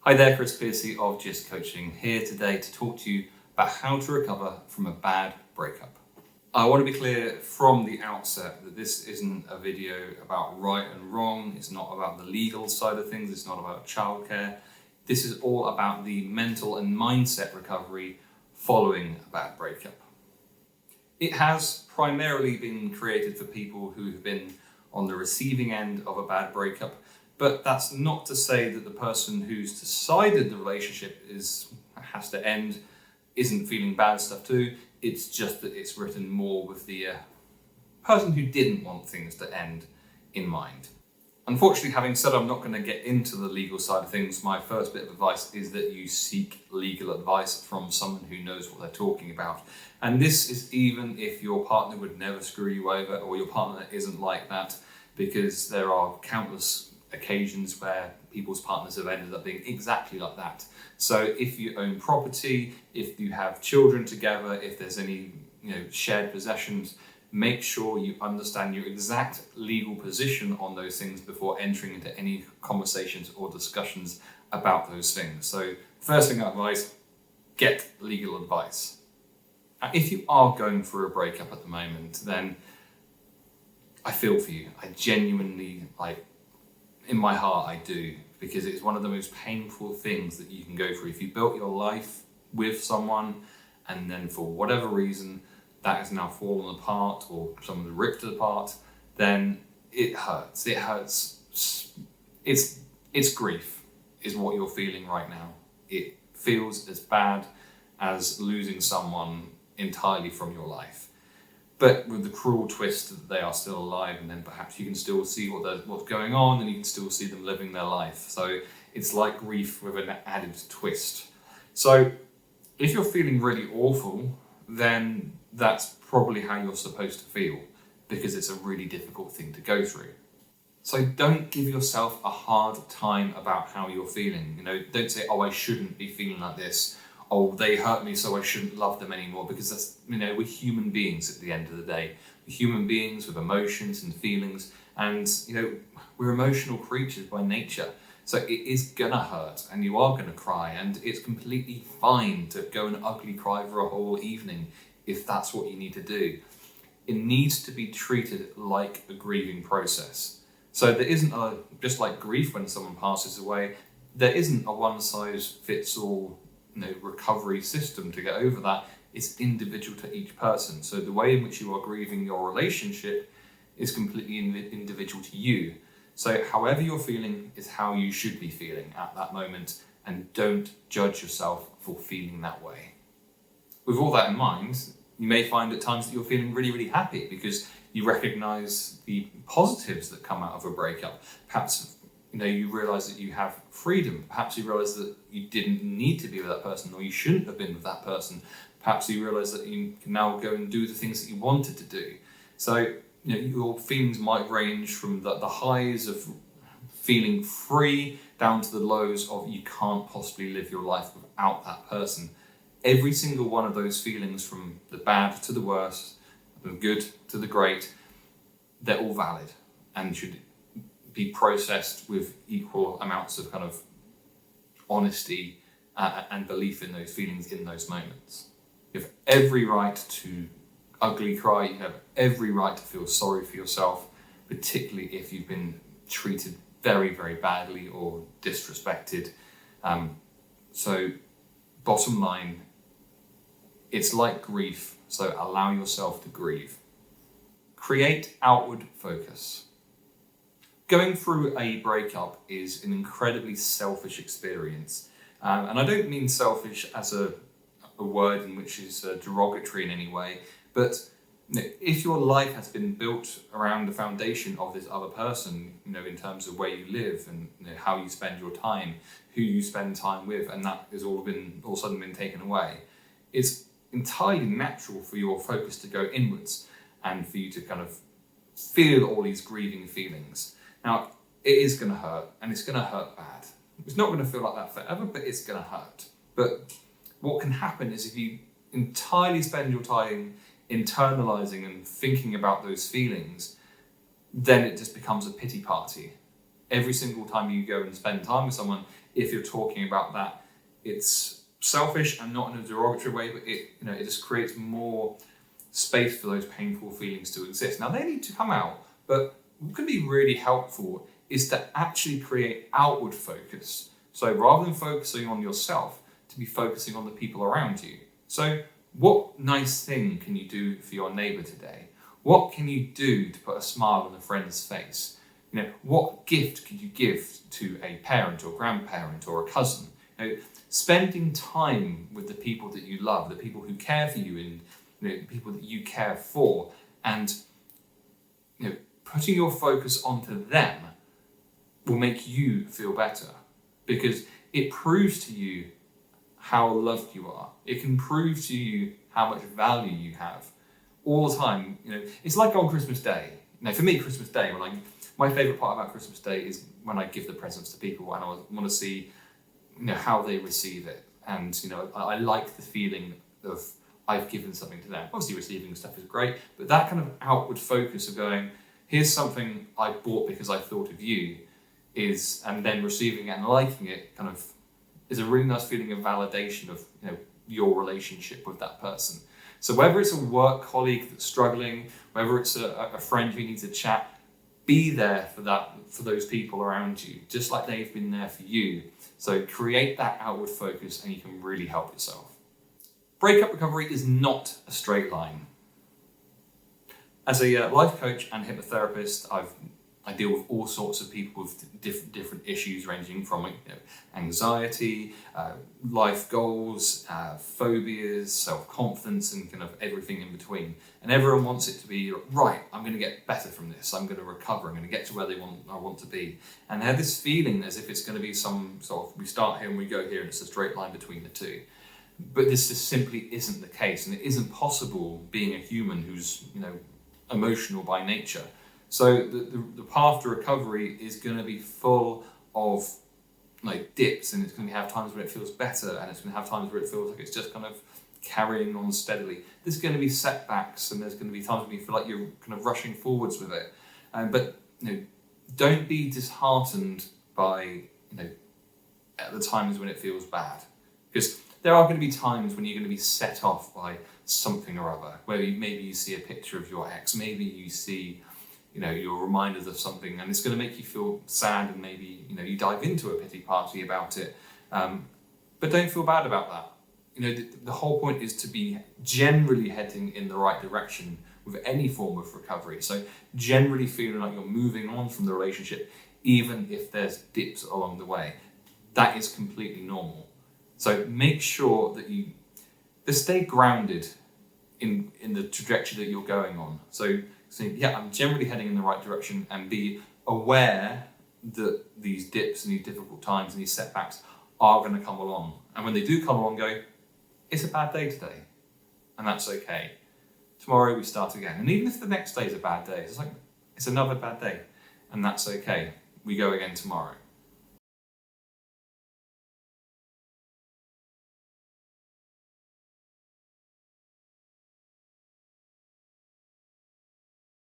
Hi there, Chris Piercy of Just Coaching here today to talk to you about how to recover from a bad breakup. I want to be clear from the outset that this isn't a video about right and wrong. It's not about the legal side of things. It's not about childcare. This is all about the mental and mindset recovery following a bad breakup. It has primarily been created for people who have been on the receiving end of a bad breakup, but that's not to say that the person who's decided the relationship has to end isn't feeling bad stuff too. It's just that it's written more with the person who didn't want things to end in mind. Unfortunately, having said I'm not going to get into the legal side of things, my first bit of advice is that you seek legal advice from someone who knows what they're talking about. And this is even if your partner would never screw you over or your partner isn't like that, because there are countless occasions where people's partners have ended up being exactly like that. So if you own property, if you have children together, if there's any shared possessions, make sure you understand your exact legal position on those things before entering into any conversations or discussions about those things. So first thing I advise, get legal advice. Now, if you are going through a breakup at the moment, then I feel for you. I genuinely, in my heart, I do, because it's one of the most painful things that you can go through. If you built your life with someone and then for whatever reason that has now fallen apart or someone's ripped it apart, then it hurts. It hurts. It's grief is what you're feeling right now. It feels as bad as losing someone entirely from your life. But with the cruel twist that they are still alive, and then perhaps you can still see what's going on and you can still see them living their life. So it's like grief with an added twist. So if you're feeling really awful, then that's probably how you're supposed to feel, because it's a really difficult thing to go through. So don't give yourself a hard time about how you're feeling. Don't say, oh, I shouldn't be feeling like this. Oh, they hurt me, so I shouldn't love them anymore, because that's, we're human beings at the end of the day. We're human beings with emotions and feelings, and, we're emotional creatures by nature. So it is gonna hurt, and you are gonna cry, and it's completely fine to go and ugly cry for a whole evening if that's what you need to do. It needs to be treated like a grieving process. So there isn't just like grief when someone passes away, there isn't a one-size-fits-all recovery system to get over that. It's individual to each person. So the way in which you are grieving your relationship is completely individual to you. So however you're feeling is how you should be feeling at that moment, and don't judge yourself for feeling that way. With all that in mind, you may find at times that you're feeling really, really happy because you recognize the positives that come out of a breakup. Perhaps you realize that you have freedom. Perhaps you realize that you didn't need to be with that person, or you shouldn't have been with that person. Perhaps you realize that you can now go and do the things that you wanted to do. So, your feelings might range from the highs of feeling free down to the lows of you can't possibly live your life without that person. Every single one of those feelings, from the bad to the worst, the good to the great, they're all valid and should be processed with equal amounts of kind of honesty and belief in those feelings in those moments. You have every right to ugly cry. You have every right to feel sorry for yourself, particularly if you've been treated very, very badly or disrespected. So bottom line, it's like grief, so allow yourself to grieve. Create outward focus. Going through a breakup is an incredibly selfish experience. And I don't mean selfish as a word in which is derogatory in any way, but if your life has been built around the foundation of this other person, in terms of where you live and how you spend your time, who you spend time with, and that has all of a sudden been taken away, it's entirely natural for your focus to go inwards and for you to kind of feel all these grieving feelings. Now, it is going to hurt, and it's going to hurt bad. It's not going to feel like that forever, but it's going to hurt. But what can happen is if you entirely spend your time internalizing and thinking about those feelings, then it just becomes a pity party. Every single time you go and spend time with someone, if you're talking about that, it's selfish and not in a derogatory way, but it just creates more space for those painful feelings to exist. Now they need to come out, but what can be really helpful is to actually create outward focus. So rather than focusing on yourself, to be focusing on the people around you. So what nice thing can you do for your neighbor today? What can you do to put a smile on a friend's face? What gift could you give to a parent or grandparent or a cousin? Spending time with the people that you love, the people who care for you, and the people that you care for, and putting your focus onto them will make you feel better, because it proves to you how loved you are. It can prove to you how much value you have all the time. It's like on Christmas Day. For me, Christmas Day, my favourite part about Christmas Day is when I give the presents to people, and I want to see how they receive it. And I like the feeling of I've given something to them. Obviously receiving stuff is great, but that kind of outward focus of going, here's something I bought because I thought of you, and then receiving it and liking it kind of is a really nice feeling of validation of your relationship with that person. So whether it's a work colleague that's struggling, whether it's a friend who needs a chat, be there for those people around you, just like they've been there for you. So create that outward focus and you can really help yourself. Breakup recovery is not a straight line. As a life coach and hypnotherapist, I deal with all sorts of people with different issues, ranging from anxiety, life goals, phobias, self-confidence, and kind of everything in between. And everyone wants it to be right. I'm going to get better from this. I'm going to recover. I'm going to get to where I want to be. And they have this feeling as if it's going to be some sort of, we start here and we go here, and it's a straight line between the two. But this just simply isn't the case, and it isn't possible being a human who's emotional by nature. So the path to recovery is going to be full of dips, and it's going to have times where it feels better, and it's going to have times where it feels like it's just kind of carrying on steadily. There's going to be setbacks, and there's going to be times when you feel like you're kind of rushing forwards with it. But don't be disheartened by at the times when it feels bad, because there are going to be times when you're going to be set off by something or other, where maybe you see a picture of your ex, maybe you see you're reminded of something, and it's going to make you feel sad, and maybe you dive into a pity party about it, but don't feel bad about that. The whole point is to be generally heading in the right direction with any form of recovery. So generally feeling like you're moving on from the relationship, even if there's dips along the way. That is completely normal. So make sure that you stay grounded in the trajectory that you're going on. So yeah, I'm generally heading in the right direction, and be aware that these dips and these difficult times and these setbacks are going to come along. And when they do come along, go, it's a bad day today, and that's okay. Tomorrow we start again. And even if the next day is a bad day, it's another bad day, and that's okay. We go again tomorrow.